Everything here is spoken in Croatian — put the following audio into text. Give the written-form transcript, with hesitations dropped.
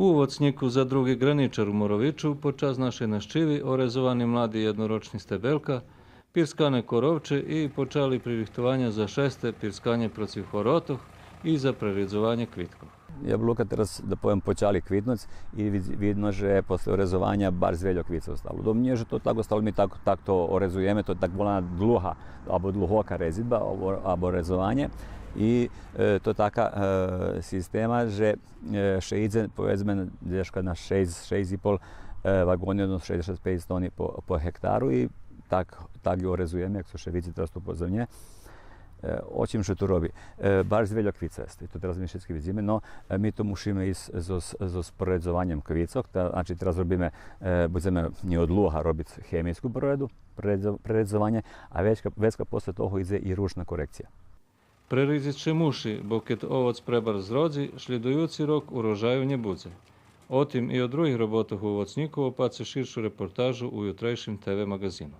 У овоцніку за другий граничар у Моровичу подчас нашої нащиви орезовані младі jednoročni стебелка, пірскане коровче і почали пририхтування за шесте пірскання проти хоротох і за прирізування квітков. Jablka teraz, da povem, počali kvitnoc i vidno, že posle orezovanja bar zveljo kvica ostalo. Do mnje, že to tako ostalo, mi tak to orezujeme, to je tak bolana dluha, abo dluhoka rezidba, abo orezovanje. I to taka sistema, že še idze, povedzme, deška na 6,5 vagoni, odnosno 65 toni po hektaru i tak ju orezujeme, jak su še vici teraz tu pozivnje. O čim što to robi? Bar zveljo kvica jeste, to teraz mi všetky widzimy, no my to musimy iść zo sporedzovanjem kvicok, znači teraz robimy, budeme nie od luha robić chemijsku preredzovanje, a već posle toho ide i ručna korekcija. Прирізати ще муші, бо кит овоц пребар зродзі, слідуючий рок урожаю не буде. Отим і о других роботах у овоцніку опаце ширшу репортажу у ютрейшим ТВ-магазину.